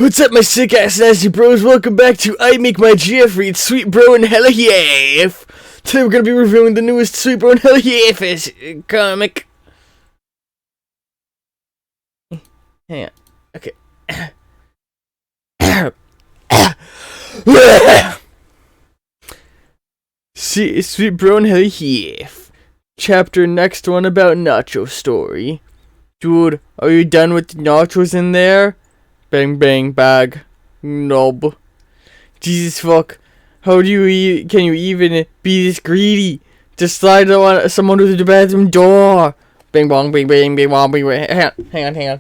What's up, my sick ass nasty bros? Welcome back to I Make My GF Read Sweet Bro and Hella Yeah. Today we're gonna be reviewing the newest Sweet Bro and Hella Yeah comic. Hang on. Okay. See, Sweet Bro and Hella Yeah. Chapter next one about Nacho story. Dude, are you done with the nachos in there? Bang bang bag. Nob. Jesus fuck. How do you can you even be this greedy? Just slide on someone to the bathroom door. Bing bong bing bang bing bong bing bang. Hang on.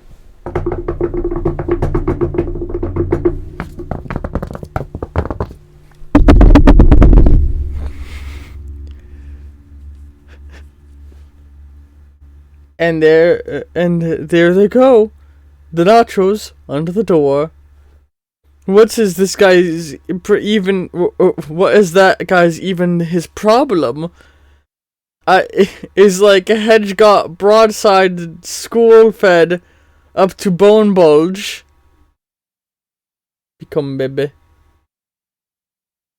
And there they go. The nachos under the door. What is this guy's even? What is that guy's even his problem? Is like a hedge got broadside, school fed, up to bone bulge. Become baby.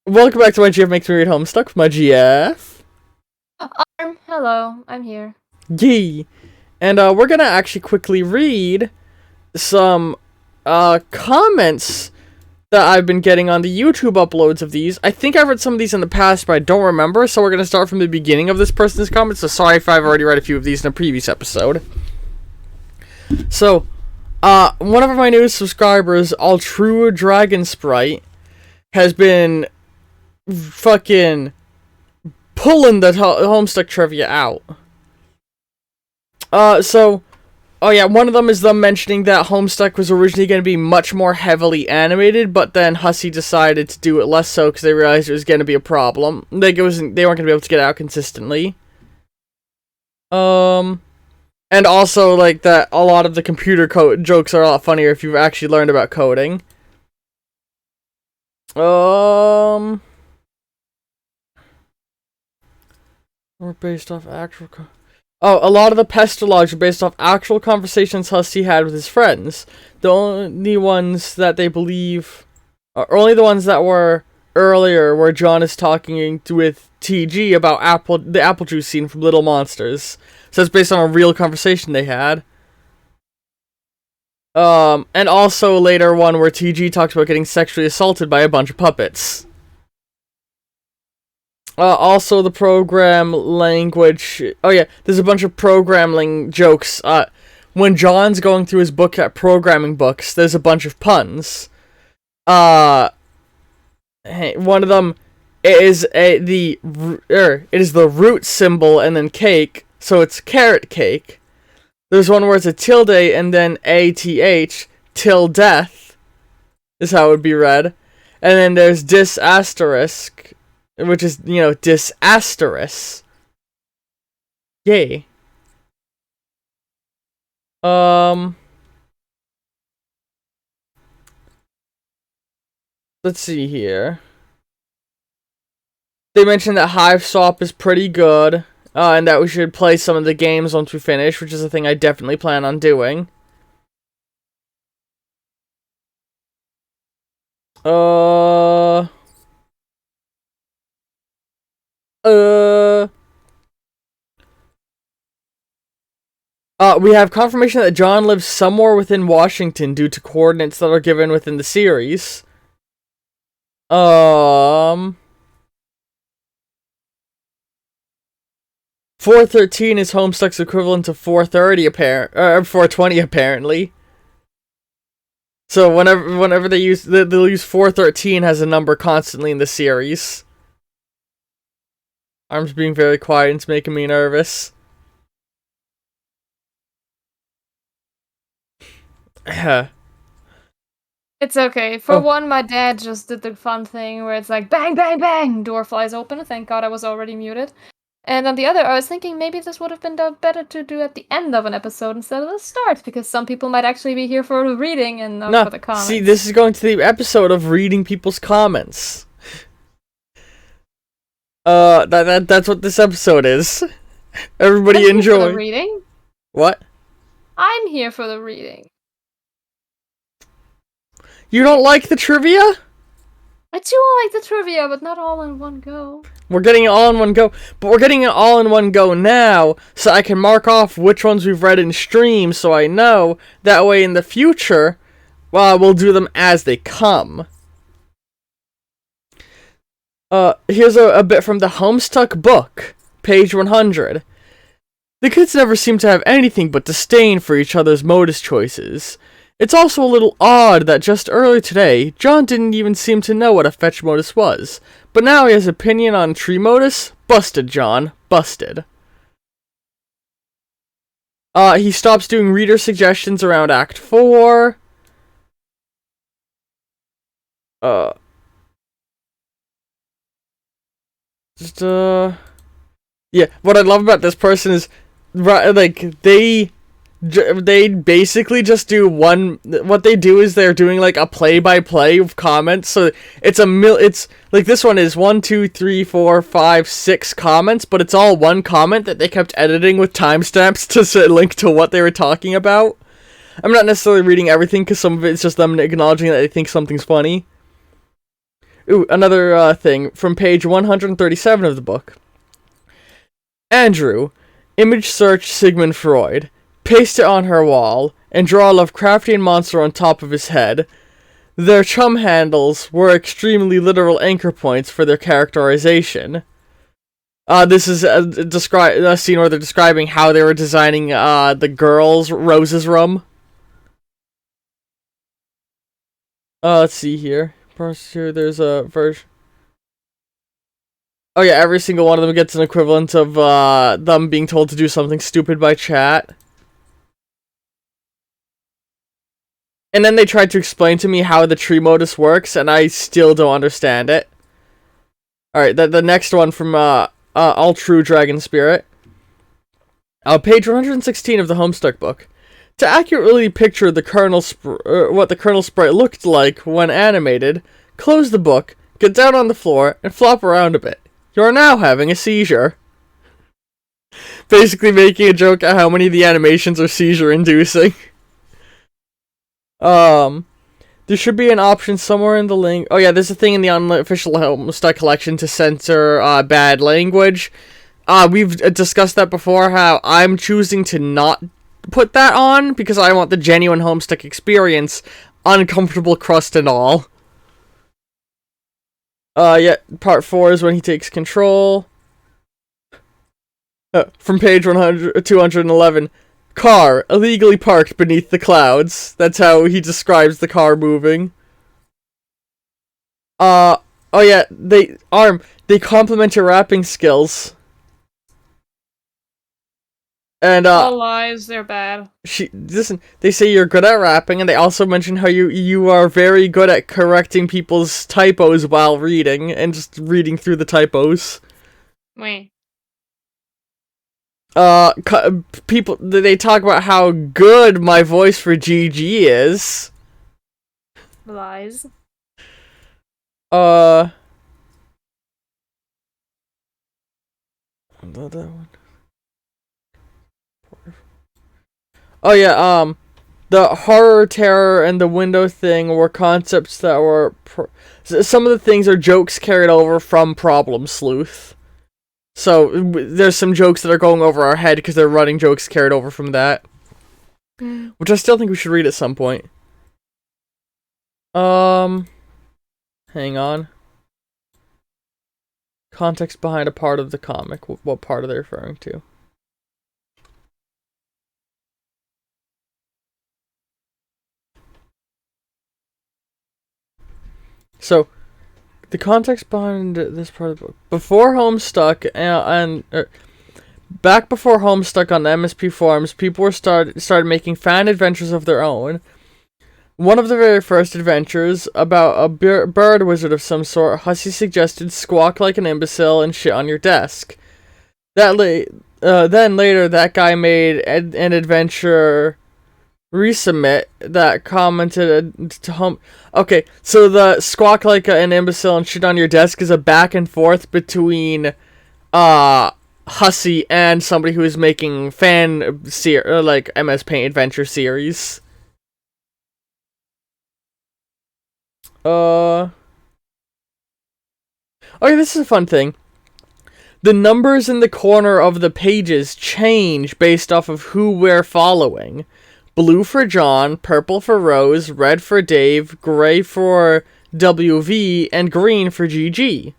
Welcome back to my GF Makes Me Read Homestuck with my GF. Hello, I'm here. Yee. And we're gonna actually quickly read some comments that I've been getting on the YouTube uploads of these. I think I've read some of these in the past, but I don't remember, so we're going to start from the beginning of this person's comments, so sorry if I've already read a few of these in a previous episode. So, one of my newest subscribers, All True Dragon Sprite, has been fucking pulling the Homestuck trivia out. Oh yeah, one of them is them mentioning that Homestuck was originally going to be much more heavily animated, but then Hussey decided to do it less so because they realized it was going to be a problem. They weren't going to be able to get it out consistently. And also, like, that a lot of the computer code jokes are a lot funnier if you've actually learned about coding. Or based off actual Oh, a lot of the Pestalogs are based off actual conversations Hussey had with his friends. The only ones that they believe... only the ones that were earlier where John is talking with TG about the apple juice scene from Little Monsters. So it's based on a real conversation they had. And also later one where TG talks about getting sexually assaulted by a bunch of puppets. Also the program language. Oh yeah, there's a bunch of programming jokes. When John's going through his book at programming books, there's a bunch of puns. One of them is it is the root symbol and then cake, so it's carrot cake. There's one where it's a tilde and then ATH, till death, is how it would be read. And then there's dis asterisk, which is, dis asterisk. Yay. Let's see here. They mentioned that Hive Swap is pretty good, and that we should play some of the games once we finish, which is a thing I definitely plan on doing. We have confirmation that John lives somewhere within Washington due to coordinates that are given within the series. 413 is Homestuck's equivalent to 430 420 apparently. So whenever they'll use 413 as a number constantly in the series. Arm's being very quiet and it's making me nervous. It's okay. For one, my dad just did the fun thing where it's like bang, bang, bang, door flies open. Thank God I was already muted. And on the other, I was thinking maybe this would have been better to do at the end of an episode instead of the start, because some people might actually be here for the reading and not for the comments. See, this is going to the episode of reading people's comments. That's what this episode is. Everybody enjoy. For the reading? What? I'm here for the reading. You don't like the trivia? I do like the trivia, but not all in one go. We're getting it all in one go, but we're getting it all in one go now, so I can mark off which ones we've read in stream, so I know. That way in the future, we'll do them as they come. Here's a bit from the Homestuck book, page 100. The kids never seem to have anything but disdain for each other's modus choices. It's also a little odd that just earlier today, John didn't even seem to know what a fetch modus was. But now he has opinion on tree modus? Busted, John. Busted. He stops doing reader suggestions around Act 4. Yeah, what I love about this person is, like, they basically just do what they do is they're doing, like, a play-by-play of comments, so it's like, this one is 1, 2, 3, 4, 5, 6 comments, but it's all one comment that they kept editing with timestamps to link to what they were talking about. I'm not necessarily reading everything, because some of it's just them acknowledging that they think something's funny. Ooh, another thing, from page 137 of the book. Andrew, image search Sigmund Freud, paste it on her wall, and draw a Lovecraftian monster on top of his head. Their chum handles were extremely literal anchor points for their characterization. This is a scene where they're describing how they were designing the girls' Rose's room. Let's see here. There's a version. Oh yeah, every single one of them gets an equivalent of them being told to do something stupid by chat. And then they tried to explain to me how the tree modus works, and I still don't understand it. Alright, the next one from All True Dragon Spirit. Page 116 of the Homestuck book. To accurately picture the what the Colonel sprite looked like when animated, close the book, get down on the floor, and flop around a bit. You're now having a seizure. Basically making a joke at how many of the animations are seizure-inducing. There should be an option somewhere in the link. Oh yeah, there's a thing in the unofficial Homestuck collection to censor bad language. We've discussed that before, how I'm choosing to not put that on because I want the genuine Homestuck experience, uncomfortable crust and all. Yeah, part 4 is when he takes control. From page 211. Car, illegally parked beneath the clouds. That's how he describes the car moving. Oh yeah, they compliment your rapping skills. And all lies, they're bad. Listen, they say you're good at rapping, and they also mention how you are very good at correcting people's typos while reading, and just reading through the typos. Wait. People, they talk about how good my voice for GG is. Lies. That one. Oh yeah, the horror, terror, and the window thing were concepts that were... some of the things are jokes carried over from Problem Sleuth. So, there's some jokes that are going over our head because they're running jokes carried over from that. Which I still think we should read at some point. Hang on. Context behind a part of the comic. What part are they referring to? So, the context behind this part of the book. Before Homestuck, back before Homestuck on the MSP forums, people were started making fan adventures of their own. One of the very first adventures, about a bird wizard of some sort, Hussey suggested squawk like an imbecile and shit on your desk. Then later, that guy made an adventure... resubmit that commented to home. Okay, so the squawk like an imbecile and shit on your desk is a back and forth between Hussey and somebody who is making like MS Paint adventure series. Okay, this is a fun thing. The numbers in the corner of the pages change based off of who we're following. Blue for John, purple for Rose, red for Dave, gray for WV, and green for GG.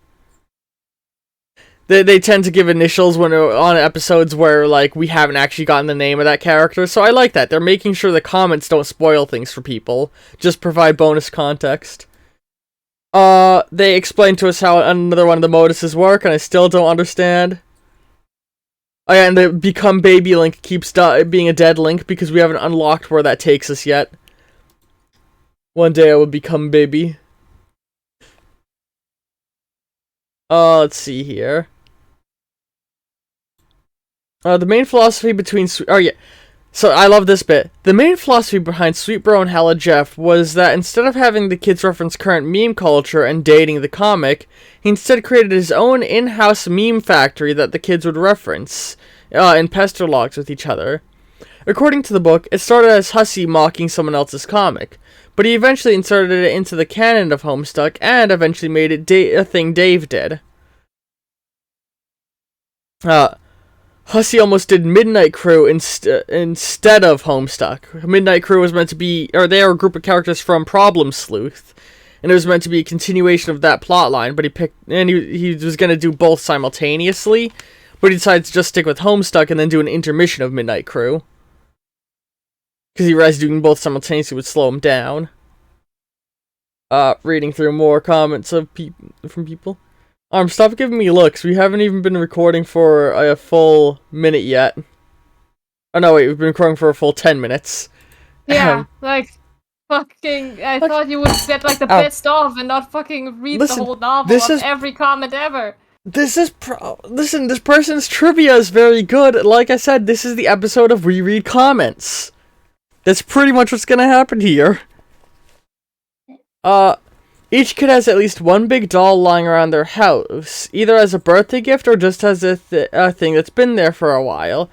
They tend to give initials when on episodes where like we haven't actually gotten the name of that character, so I like that. They're making sure the comments don't spoil things for people, just provide bonus context. They explain to us how another one of the moduses work, and I still don't understand. Oh yeah, and the Become Baby link keeps being a dead link because we haven't unlocked where that takes us yet. One day I will become baby. Let's see here. The main philosophy between... Oh yeah, so I love this bit. The main philosophy behind Sweet Bro and Hella Jeff was that instead of having the kids reference current meme culture and dating the comic, he instead created his own in-house meme factory that the kids would reference in pester logs with each other. According to the book, it started as Hussey mocking someone else's comic, but he eventually inserted it into the canon of Homestuck and eventually made it a thing Dave did. Hussey almost did Midnight Crew instead of Homestuck. Midnight Crew was meant to be, or they are a group of characters from Problem Sleuth, and it was meant to be a continuation of that plotline. But he was gonna do both simultaneously, but he decided to just stick with Homestuck and then do an intermission of Midnight Crew because he realized doing both simultaneously would slow him down. Reading through more comments from people. Stop giving me looks. We haven't even been recording for a full minute yet. Oh no, wait, we've been recording for a full 10 minutes. Yeah, fucking... I thought you would get, the pissed off and not fucking read the whole novel of every comment ever. Listen, this person's trivia is very good. Like I said, this is the episode of We Read Comments. That's pretty much what's gonna happen here. Each kid has at least one big doll lying around their house, either as a birthday gift or just as a thing that's been there for a while.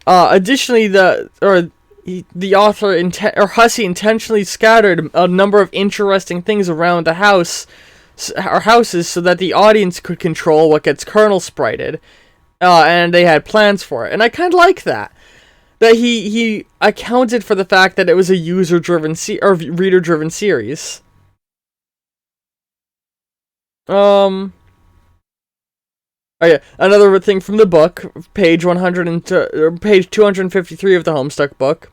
Additionally, the author Hussey intentionally scattered a number of interesting things around the house or houses so that the audience could control what gets kernel sprited, and they had plans for it. And I kind of like that. That he accounted for the fact that it was a user-driven or reader-driven series. Oh yeah, another thing from the book, page 253 of the Homestuck book.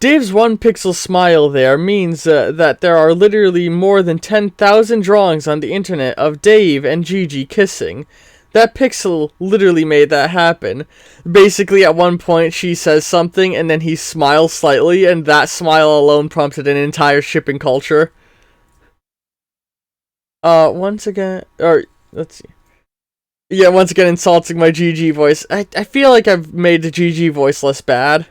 Dave's 1-pixel smile there means that there are literally more than 10,000 drawings on the internet of Dave and Gigi kissing. That pixel literally made that happen. Basically, at one point, she says something, and then he smiles slightly, and that smile alone prompted an entire shipping culture. Once again, let's see. Yeah, once again, insulting my GG voice. I feel like I've made the GG voice less bad.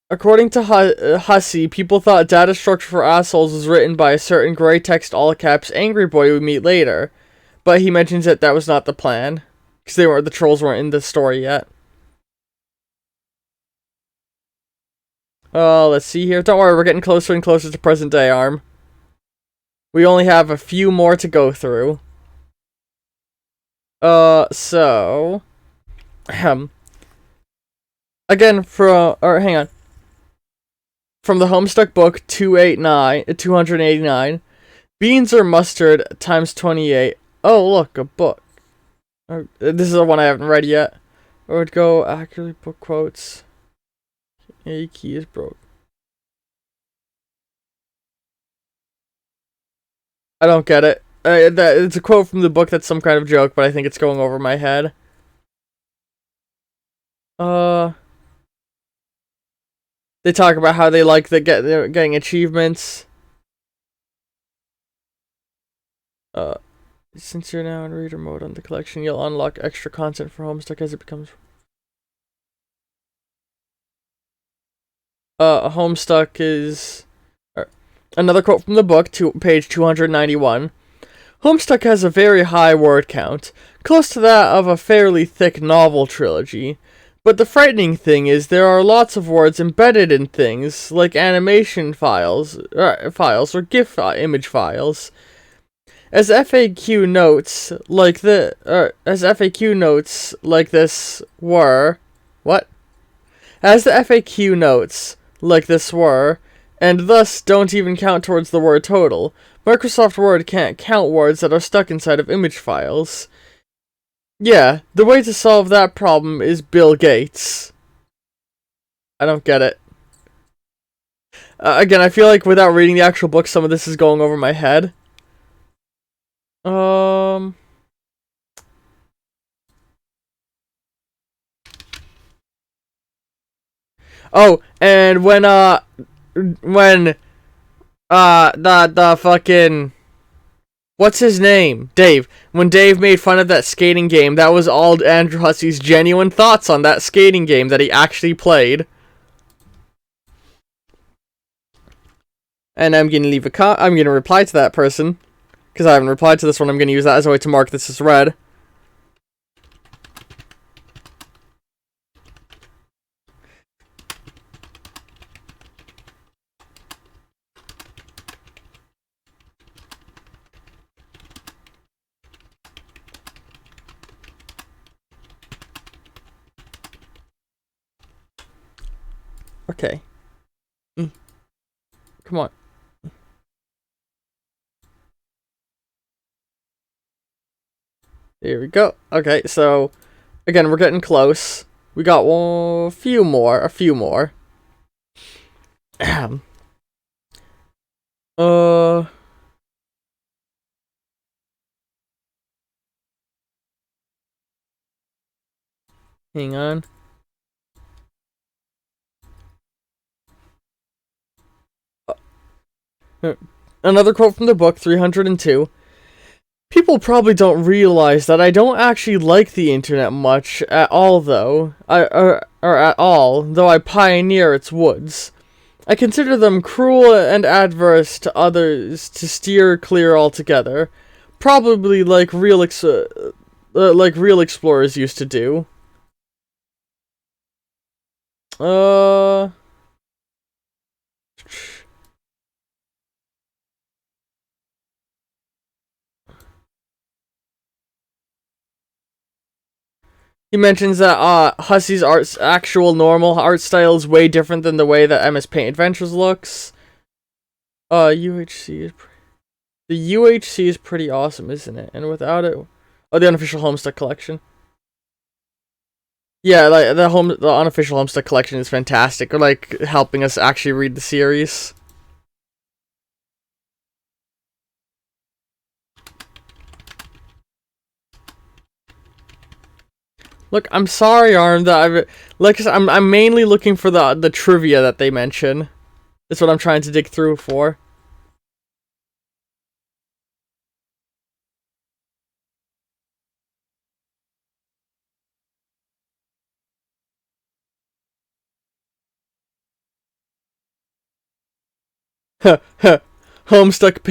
According to Hussey, people thought Data Structure for Assholes was written by a certain gray text all caps angry boy we meet later, but he mentions that was not the plan, because the trolls weren't in the story yet. Let's see here. Don't worry, we're getting closer and closer to present day, Arm. We only have a few more to go through. So... Again, hang on. From the Homestuck book, 289, beans or mustard times 28. Oh, look, a book. This is the one I haven't read yet. Or would go accurately book quotes. A key is broke. I don't get it. It's a quote from the book that's some kind of joke, but I think it's going over my head. They talk about how they like getting achievements. Since you're now in reader mode on the collection, you'll unlock extra content for Homestuck as it becomes... Homestuck is... Another quote from the book, page 291. Homestuck has a very high word count, close to that of a fairly thick novel trilogy, But the frightening thing is there are lots of words embedded in things, like animation files, or GIF image files. As FAQ notes like this were, what? As the FAQ notes like this were, and thus don't even count towards the word total, Microsoft Word can't count words that are stuck inside of image files. Yeah, the way to solve that problem is Bill Gates. I don't get it. Again, I feel like without reading the actual book, some of this is going over my head. Oh, and when the fucking, what's his name? Dave. When Dave made fun of that skating game, that was all Andrew Hussey's genuine thoughts on that skating game that he actually played. And I'm gonna I'm gonna reply to that person, because I haven't replied to this one. I'm gonna use that as a way to mark this as read. Okay. Come on. Here we go. Okay, so again, we're getting close. We got a few more. Hang on. Another quote from the book, 302. People probably don't realize that I don't actually like the internet much at all, though. Though I pioneer its woods. I consider them cruel and adverse to others to steer clear altogether. Probably like real explorers used to do. He mentions that Hussey's actual normal art style is way different than the way that MS Paint Adventures looks. UHC is the UHC is pretty awesome, isn't it? And without it, the unofficial Homestuck collection. Yeah, like the unofficial Homestuck collection is fantastic. Like helping us actually read the series. Look, I'm sorry, Arm, that I'm mainly looking for the trivia that they mention. That's what I'm trying to dig through for. Homestuck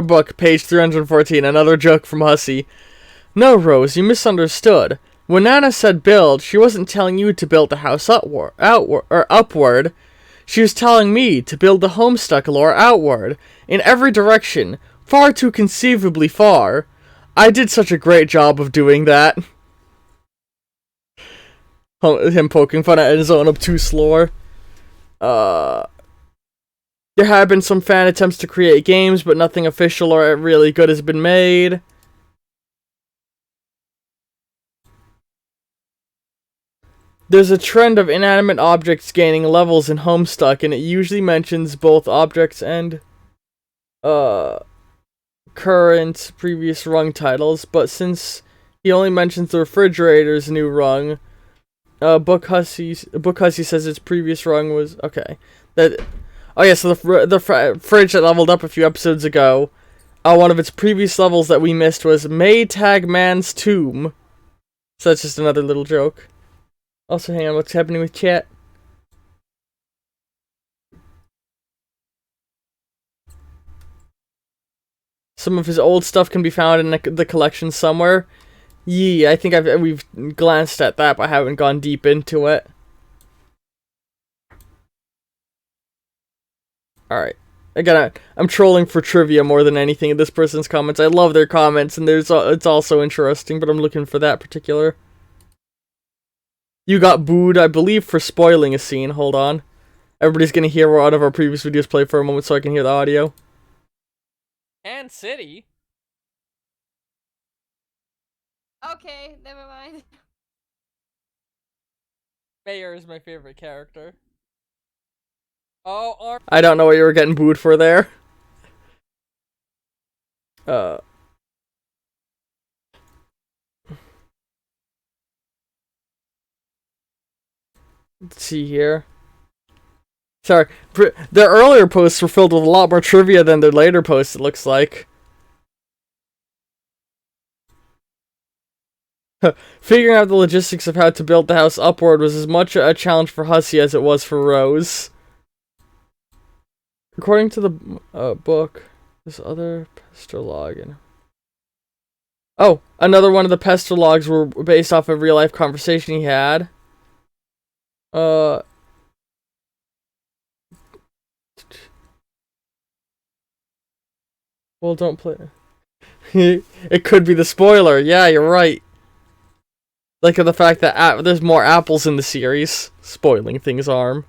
book, page 314, another joke from Hussey. No, Rose, you misunderstood. When Nana said build, she wasn't telling you to build the house upward. She was telling me to build the Homestuck lore outward, in every direction, far too conceivably far. I did such a great job of doing that. Him poking fun at his own obtuse lore. There have been some fan attempts to create games, but nothing official or really good has been made. There's a trend of inanimate objects gaining levels in Homestuck, and it usually mentions both objects and current previous rung titles, but since he only mentions the refrigerator's new rung, Book Hussey says its previous rung was okay. So the fridge that leveled up a few episodes ago, one of its previous levels that we missed was Maytag Man's Tomb. So that's just another little joke. Also, hang on, what's happening with chat? Some of his old stuff can be found in the collection somewhere. Yeah, I think we've glanced at that, but haven't gone deep into it. Alright. Again, I'm trolling for trivia more than anything in this person's comments. I love their comments, and it's also interesting, but I'm looking for that particular. You got booed, I believe, for spoiling a scene. Hold on. Everybody's gonna hear one of our previous videos play for a moment so I can hear the audio. And City? Okay, never mind. Mayor is my favorite character. Oh, I don't know what you were getting booed for there. Let's see here. Sorry, their earlier posts were filled with a lot more trivia than their later posts, it looks like. Figuring out the logistics of how to build the house upward was as much a challenge for Hussey as it was for Rose. According to the book, this other pestalog. Oh, another one of the pestalogs were based off a real-life conversation he had. Well, don't play. It could be the spoiler. Yeah, you're right. Like the fact that there's more apples in the series. Spoiling things, Arm.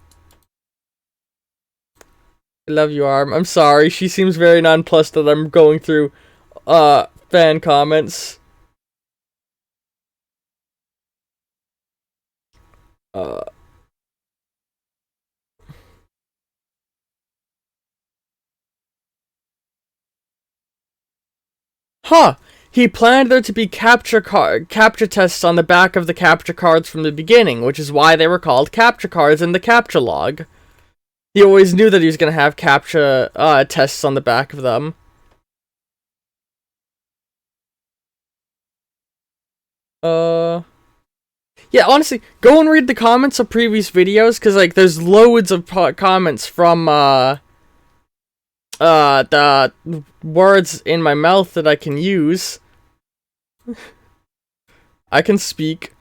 I love you, Arm. I'm sorry. She seems very nonplussed that I'm going through fan comments. Huh. He planned there to be capture tests on the back of the capture cards from the beginning, which is why they were called capture cards in the capture log. He always knew that he was going to have capture tests on the back of them. Yeah, honestly, go and read the comments of previous videos, because, like, there's loads of comments from, the words in my mouth that I can use. I can speak.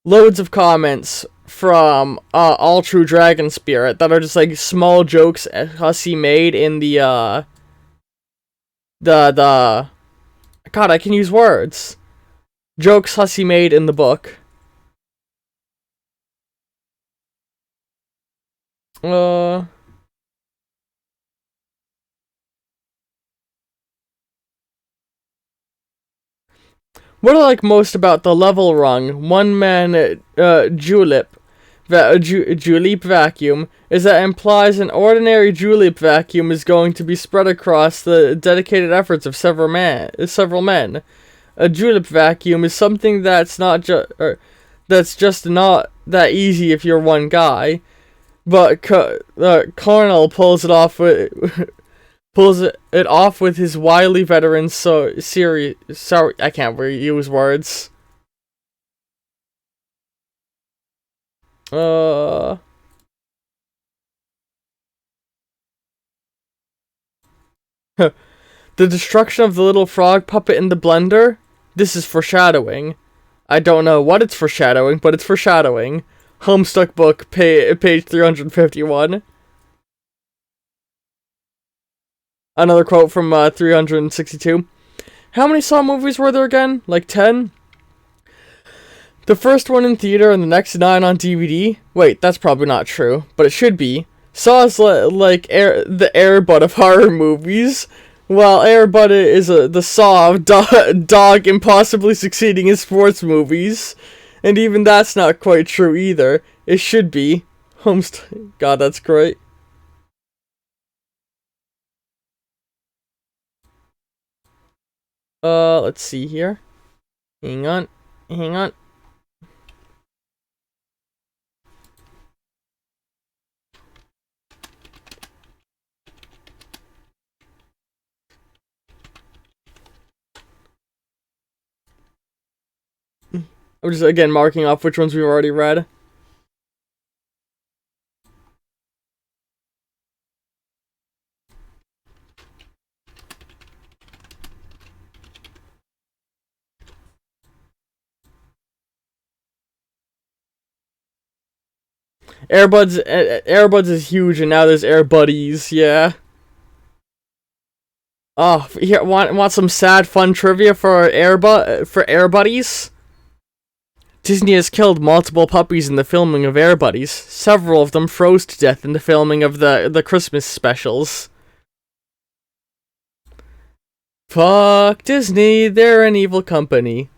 Loads of comments from, All True Dragon Spirit that are just, like, small jokes Hussey made in the God, I can use words. Jokes Hussey made in the book. What I like most about the level rung one-man julep vacuum is that it implies an ordinary julep vacuum is going to be spread across the dedicated efforts of several men. A julep vacuum is something that's just not that easy if you're one guy. But Cornell pulls it off with his wily veteran sorry, I can't use words. The destruction of the little frog puppet in the blender? This is foreshadowing. I don't know what it's foreshadowing, but it's foreshadowing. Homestuck book, page 351. Another quote from 362. How many Saw movies were there again? Like 10? The first one in theater and the next 9 on DVD? Wait, that's probably not true, but it should be. Saw is like the Air Bud of horror movies, while Air Bud is the Saw of dog impossibly succeeding in sports movies. And even that's not quite true either. It should be. God, that's great. Let's see here. Hang on. I'm just, again, marking off which ones we've already read. Airbuds is huge, and now there's Air Buddies. Yeah. Oh, here, want some sad fun trivia for Air Buddies? Disney has killed multiple puppies in the filming of Air Buddies. Several of them froze to death in the filming of the Christmas specials. Fuck Disney, they're an evil company.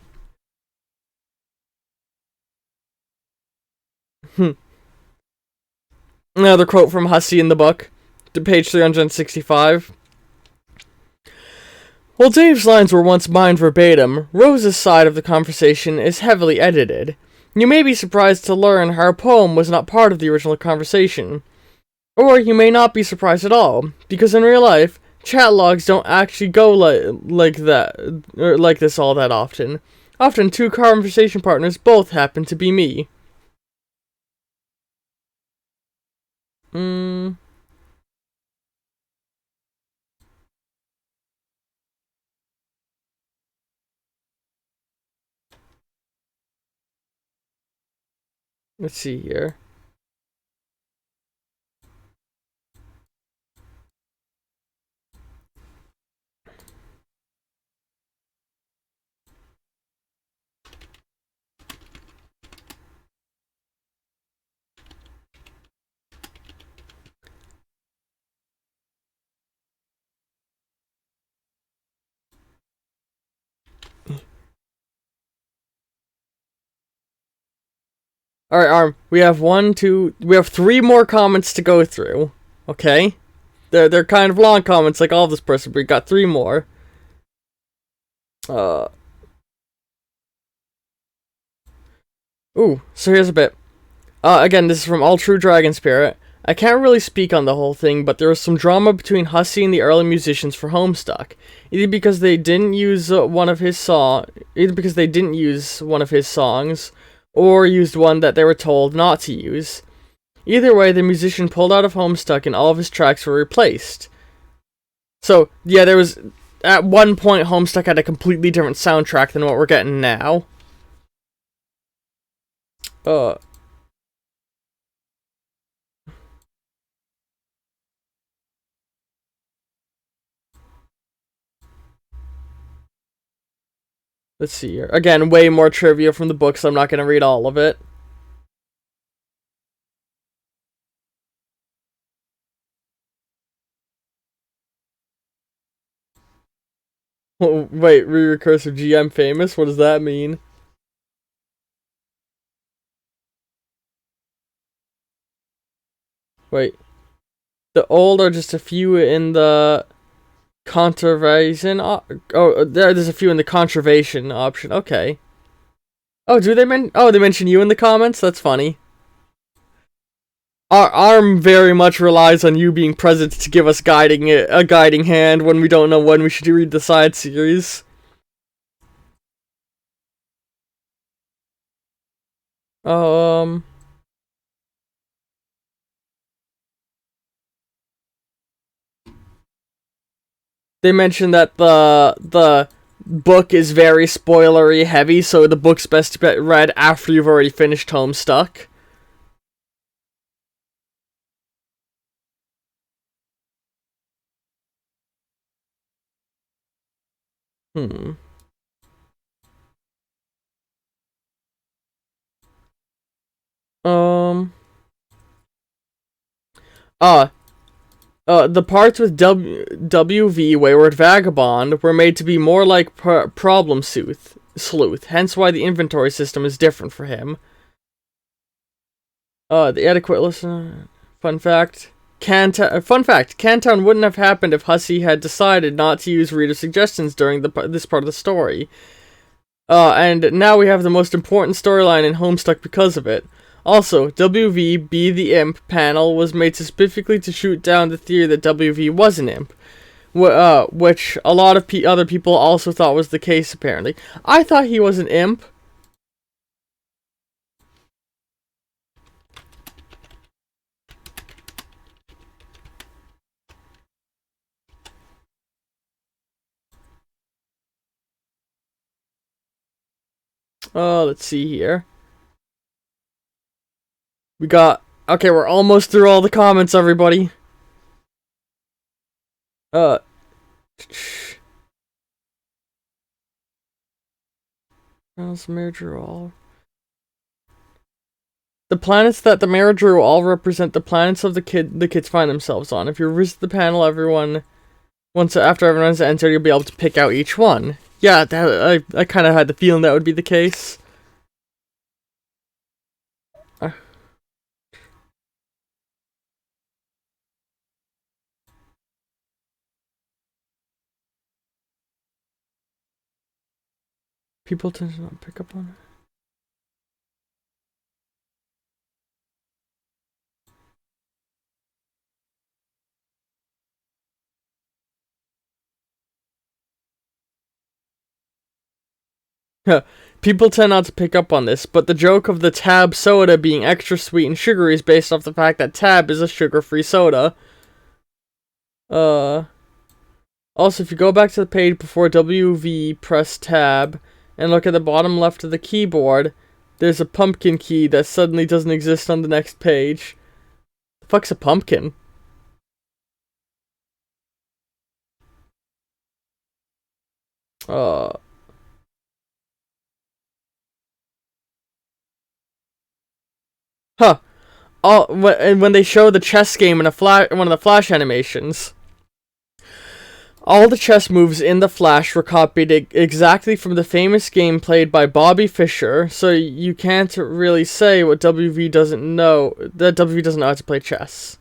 Another quote from Hussey in the book, to page 365. While Dave's lines were once mine verbatim, Rose's side of the conversation is heavily edited. You may be surprised to learn her poem was not part of the original conversation. Or you may not be surprised at all, because in real life, chat logs don't actually go like that, or like this all that often. Often two conversation partners both happen to be me. Let's see here. Alright, Arm, we have three more comments to go through. Okay? They're kind of long comments like all of this person, but we got three more. So here's a bit. Again, this is from All True Dragon Spirit. I can't really speak on the whole thing, but there was some drama between Hussey and the early musicians for Homestuck. Either because they didn't use one of his songs, or used one that they were told not to use. Either way, the musician pulled out of Homestuck and all of his tracks were replaced. So, yeah, there was... At one point, Homestuck had a completely different soundtrack than what we're getting now. Let's see here. Again, way more trivia from the book, so I'm not going to read all of it. Oh, wait, recursive GM famous? What does that mean? Wait. The old are just a few in the conservation. There's a few in the conservation option. Okay. Oh, they mention you in the comments? That's funny. Our ARM very much relies on you being present to give us a guiding hand when we don't know when we should read the side series. They mentioned that the book is very spoilery heavy, so the book's best to be read after you've already finished Homestuck. The parts with WV, Wayward Vagabond, were made to be more like Problem Sleuth, hence why the inventory system is different for him. The adequate listener... Fun fact, Cantown wouldn't have happened if Hussey had decided not to use reader suggestions during this part of the story. And now we have the most important storyline in Homestuck because of it. Also, WV Be the Imp panel was made specifically to shoot down the theory that WV was an imp, which a lot of other people also thought was the case, apparently. I thought he was an imp. Let's see here. We got Okay, we're almost through all the comments, everybody. Mirror drew all. The planets that the mirror drew all represent the planets of the kids find themselves on. If you visit the panel, after everyone's entered, you'll be able to pick out each one. Yeah, I kind of had the feeling that would be the case. People tend to not pick up on it. People tend not to pick up on this, but the joke of the Tab soda being extra sweet and sugary is based off the fact that Tab is a sugar-free soda. Also, if you go back to the page before WV, press Tab, and look at the bottom left of the keyboard, there's a pumpkin key that suddenly doesn't exist on the next page. The fuck's a pumpkin? Huh. When they show the chess game in one of the Flash animations, all the chess moves in the Flash were copied exactly from the famous game played by Bobby Fischer, so you can't really say what WV doesn't know, that WV doesn't know how to play chess.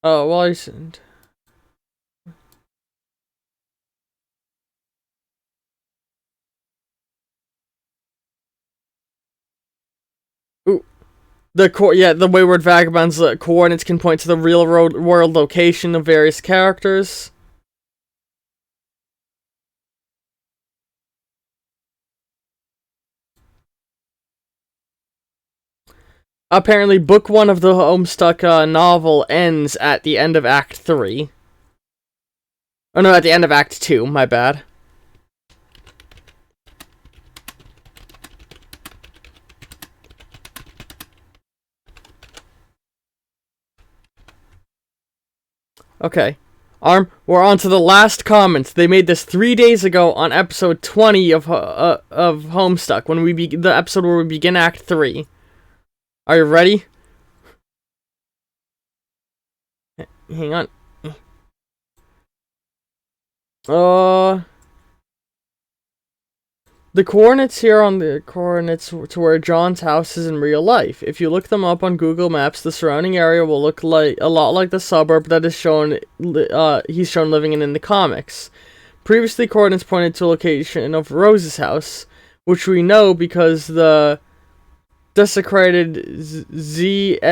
Oh, well, I said... Ooh. The Wayward Vagabond's coordinates can point to the real world location of various characters. Apparently, book 1 of the Homestuck novel ends at the end of Act 3. Oh no, at the end of Act 2, my bad. Okay. We're on to the last comment. They made this 3 days ago on episode 20 of Homestuck, when the episode where we begin Act 3. Are you ready? Hang on. The coordinates here on the coordinates to where John's house is in real life. If you look them up on Google Maps, the surrounding area will look like a lot like the suburb that is shown. He's shown living in the comics. Previously, coordinates pointed to the location of Rose's house, which we know because the desecrated ZZZER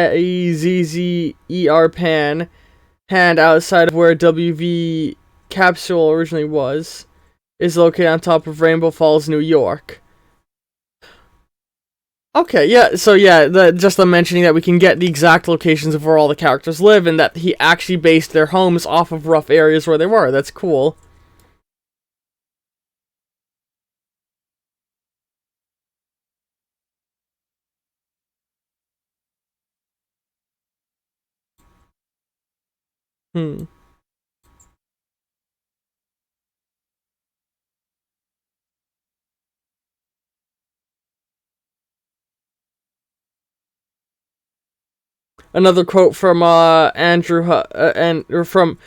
pan hand outside of where WV capsule originally was is located on top of Rainbow Falls, New York. Okay, yeah, so yeah, just the mentioning that we can get the exact locations of where all the characters live, and that he actually based their homes off of rough areas where they were. That's cool. Another quote from Andrew from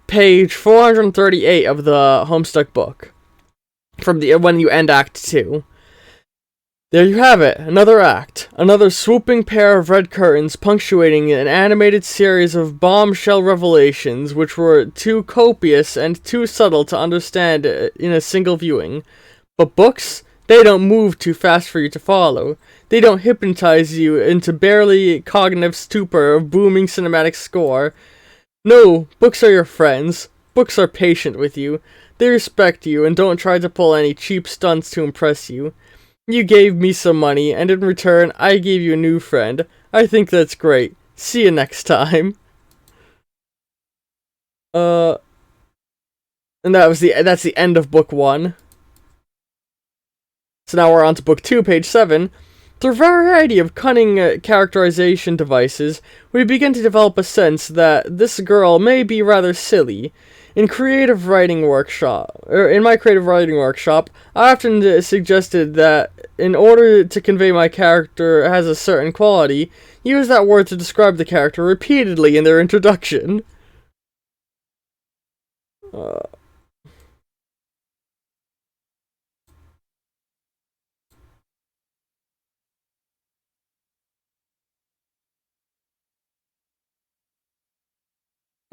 page 438 of the Homestuck book, from the when you end Act 2. There you have it, another act, another swooping pair of red curtains punctuating an animated series of bombshell revelations which were too copious and too subtle to understand in a single viewing. But books? They don't move too fast for you to follow. They don't hypnotize you into barely cognitive stupor of booming cinematic score. No, books are your friends. Books are patient with you. They respect you and don't try to pull any cheap stunts to impress you. You gave me some money, and in return, I gave you a new friend. I think that's great. See you next time. And that's the end of book 1. So now we're on to book 2, page 7. Through a variety of cunning characterization devices, we begin to develop a sense that this girl may be rather silly. In my creative writing workshop, I often suggested that in order to convey my character has a certain quality, use that word to describe the character repeatedly in their introduction.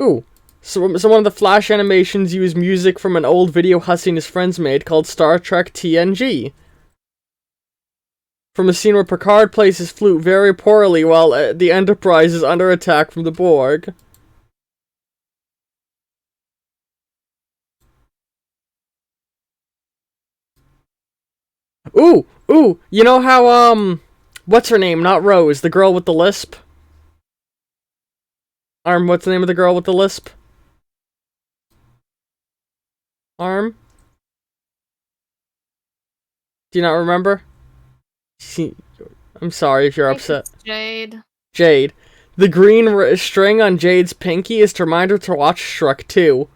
Ooh. So one of the Flash animations used music from an old video Hussey and his friends made called Star Trek TNG. From a scene where Picard plays his flute very poorly while the Enterprise is under attack from the Borg. Ooh, you know how, what's her name? Not Rose, the girl with the lisp? What's the name of the girl with the lisp? Arm? Do you not remember? I'm sorry if you're upset. Jade. Jade. The green string on Jade's pinky is to remind her to watch Shrek 2.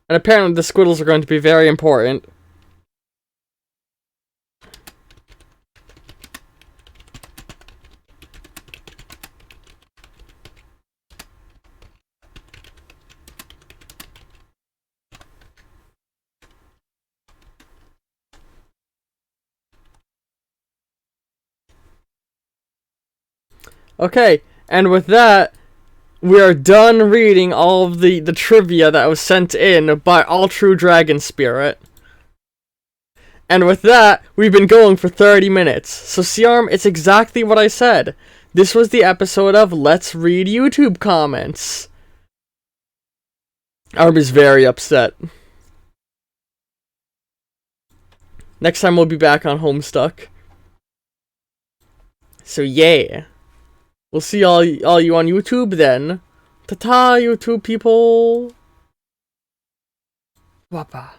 And apparently the squiddles are going to be very important. Okay, and with that, we are done reading all of the trivia that was sent in by All True Dragon Spirit. And with that, we've been going for 30 minutes. So, Siarm, it's exactly what I said. This was the episode of Let's Read YouTube Comments. Arm is very upset. Next time we'll be back on Homestuck. So, yeah. We'll see all you on YouTube then. Ta-ta, YouTube people. Wappa.